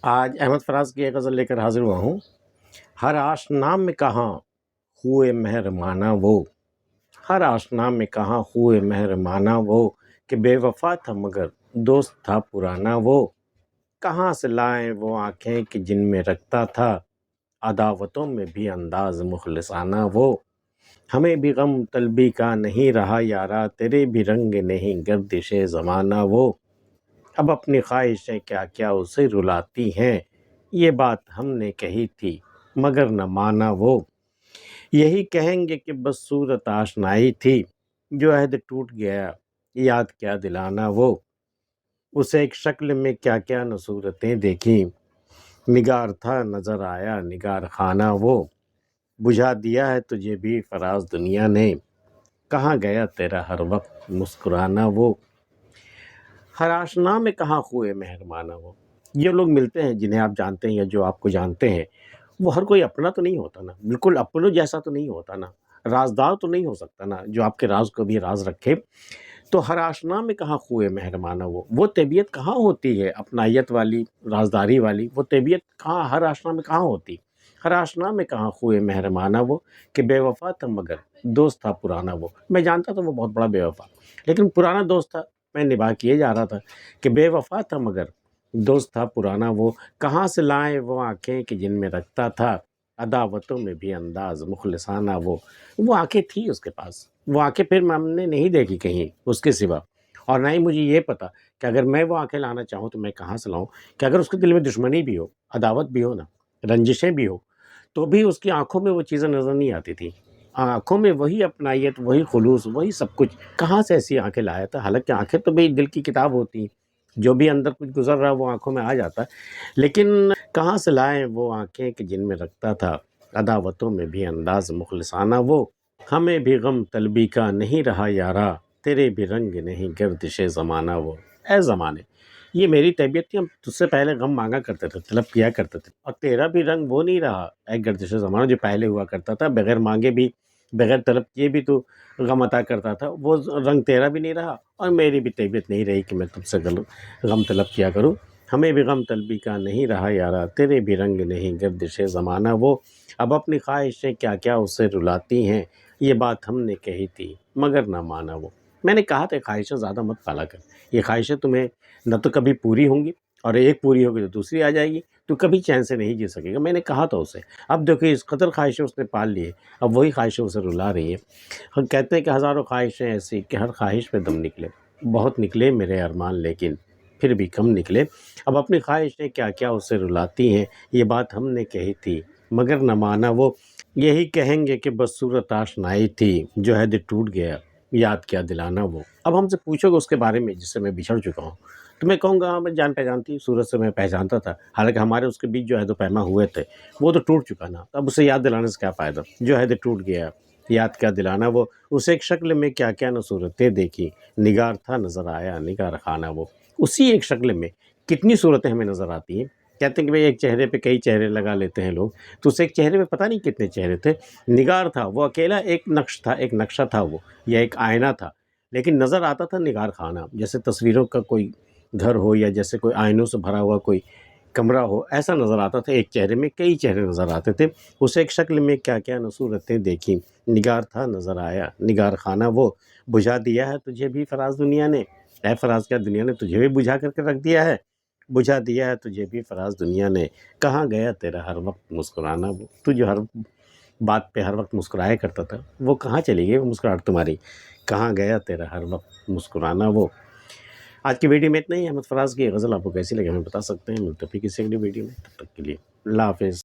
آج احمد فراز کی ایک غزل لے کر حاضر ہوا ہوں۔ ہر آشنا میں کہاں ہوئے مہربانا وہ، ہر آشنا میں کہاں ہوئے مہربانا وہ، کہ بے وفا تھا مگر دوست تھا پرانا وہ۔ کہاں سے لائیں وہ آنکھیں کہ جن میں رکھتا تھا عداوتوں میں بھی انداز مخلصانہ وہ۔ ہمیں بھی غم طلبی کا نہیں رہا یارا، تیرے بھی رنگ نہیں گردش زمانہ وہ۔ اب اپنی خواہشیں کیا کیا اسے رلاتی ہیں، یہ بات ہم نے کہی تھی مگر نہ مانا وہ۔ یہی کہیں گے کہ بس صورت آشنائی تھی، جو عہد ٹوٹ گیا یاد کیا دلانا وہ۔ اسے ایک شکل میں کیا کیا نہ صورتیں دیکھیں، نگار تھا نظر آیا نگار خانہ وہ۔ بجھا دیا ہے تجھے بھی فراز دنیا نے، کہاں گیا تیرا ہر وقت مسکرانا وہ۔ ہر آشنا میں کہاں ہوئے مہربانا وہ۔ یہ لوگ ملتے ہیں جنہیں آپ جانتے ہیں یا جو آپ کو جانتے ہیں، وہ ہر کوئی اپنا تو نہیں ہوتا نا، بالکل اپنوں جیسا تو نہیں ہوتا نا، رازدار تو نہیں ہو سکتا نا جو آپ کے راز کو بھی راز رکھے۔ تو ہر آشنا میں کہاں ہوئے مہربانا وہ طبیعت کہاں ہوتی ہے اپنائیت والی، رازداری والی، وہ طبیعت کہاں ہر آشنا میں کہاں ہوتی۔ ہر آشنا میں کہاں ہوئے مہربانا وہ، کہ بے وفا تھا مگر دوست تھا پرانا وہ۔ میں جانتا تھا وہ بہت بڑا بے وفا، لیکن پرانا دوست تھا، میں نباہ کیے جا رہا تھا، کہ بے وفا تھا مگر دوست تھا پرانا وہ۔ کہاں سے لائیں وہ آنکھیں کہ جن میں رکھتا تھا عداوتوں میں بھی انداز مخلصانہ وہ آنکھیں تھی اس کے پاس، وہ آنکھیں پھر ہم نے نہیں دیکھی کہیں اس کے سوا، اور نہ ہی مجھے یہ پتا کہ اگر میں وہ آنکھیں لانا چاہوں تو میں کہاں سے لاؤں، کہ اگر اس کے دل میں دشمنی بھی ہو، عداوت بھی ہو نا، رنجشیں بھی ہو، تو بھی اس کی آنکھوں میں وہ چیزیں نظر نہیں آتی تھی۔ آنکھوں میں وہی اپنائیت، وہی خلوص، وہی سب کچھ، کہاں سے ایسی آنکھیں لایا تھا؟ حالانکہ آنکھیں تو بھئی دل کی کتاب ہوتی ہیں، جو بھی اندر کچھ گزر رہا ہے وہ آنکھوں میں آ جاتا ہے، لیکن کہاں سے لائیں وہ آنکھیں کہ جن میں رکھتا تھا عداوتوں میں بھی انداز مخلصانہ وہ۔ ہمیں بھی غم طلبی کا نہیں رہا یارا، تیرے بھی رنگ نہیں گردش زمانہ وہ۔ اے زمانے، یہ میری طبیعت تھی، ہم تجھ سے پہلے غم مانگا کرتے تھے، طلب کیا کرتے تھے، اور تیرا بھی رنگ وہ نہیں رہا اے گردش زمانہ جو پہلے ہوا کرتا تھا، بغیر مانگے بھی، بغیر طلب کیے بھی تو غم عطا کرتا تھا، وہ رنگ تیرا بھی نہیں رہا، اور میری بھی طبیعت نہیں رہی کہ میں تم سے غم طلب کیا کروں۔ ہمیں بھی غم طلبی کا نہیں رہا یارا، تیرے بھی رنگ نہیں گردش زمانہ وہ۔ اب اپنی خواہشیں کیا کیا اسے رلاتی ہیں، یہ بات ہم نے کہی تھی مگر نہ مانا وہ۔ میں نے کہا تھا خواہشیں زیادہ مت پالا کر، یہ خواہشیں تمہیں نہ تو کبھی پوری ہوں گی، اور ایک پوری ہوگی تو دوسری آ جائے گی، تو کبھی چین سے نہیں جی سکے گا، میں نے کہا تھا اسے۔ اب دیکھو اس قدر خواہشیں اس نے پال لی ہے، اب وہی خواہشیں اسے رلا رہی ہیں۔ ہم کہتے ہیں کہ ہزاروں خواہشیں ایسی کہ ہر خواہش پہ دم نکلے، بہت نکلے میرے ارمان لیکن پھر بھی کم نکلے۔ اب اپنی خواہشیں کیا کیا اسے رلاتی ہیں، یہ بات ہم نے کہی تھی مگر نہ مانا وہ۔ یہی کہیں گے کہ بس صورت آشنائی تھی، جو عہد ٹوٹ گیا یاد کیا دلانا وہ۔ اب ہم سے پوچھو گے اس کے بارے میں جس سے میں بچھڑ چکا ہوں، تو میں کہوں گا ہاں میں جان پہچانتی صورت سے میں پہچانتا تھا، حالانکہ ہمارے اس کے بیچ جو عہد و پیما ہوئے تھے وہ تو ٹوٹ چکا نا، اب اسے یاد دلانے سے کیا فائدہ، جو عہد ٹوٹ گیا یاد کیا دلانا وہ۔ اسے ایک شکل میں کیا کیا نہ صورتیں دیکھی، نگار تھا نظر آیا نگار خانہ وہ۔ اسی ایک شکل میں کتنی صورتیں ہمیں نظر آتی ہیں، کہتے ہیں کہ بھئی ایک چہرے پہ کئی چہرے لگا لیتے ہیں لوگ، تو اسے ایک چہرے پہ پتہ نہیں کتنے چہرے تھے۔ نگار تھا وہ اکیلا، ایک نقش تھا، ایک نقشہ تھا وہ، یا ایک آئینہ تھا، لیکن نظر آتا تھا نگار خانہ، جیسے تصویروں کا کوئی گھر ہو یا جیسے کوئی آئینوں سے بھرا ہوا کوئی کمرہ ہو، ایسا نظر آتا تھا۔ ایک چہرے میں کئی چہرے نظر آتے تھے، اسے ایک شکل میں کیا کیا نہ صورتیں دیکھیں، نگار تھا نظر آیا نگار خانہ وہ۔ بجھا دیا ہے تجھے بھی فراز دنیا نے، اے فراز کیا دنیا نے تجھے بھی بجھا کر کے رکھ دیا ہے؟ بجھا دیا ہے تجھے بھی فراز دنیا نے، کہاں گیا تیرا ہر وقت مسکرانا وہ۔ تو جو ہر بات پہ ہر وقت مسکرایا کرتا تھا، وہ کہاں چلی گئی وہ مسکراہٹ تمہاری؟ کہاں گیا تیرا ہر وقت مسکرانا وہ۔ آج کی ویڈیو میں اتنا ہی۔ احمد فراز کی غزل آپ کو کیسی لگی ہمیں بتا سکتے ہیں، ملتے ہیں پھر کسی اگلی ویڈیو میں، تب تک کے لیے اللہ حافظ۔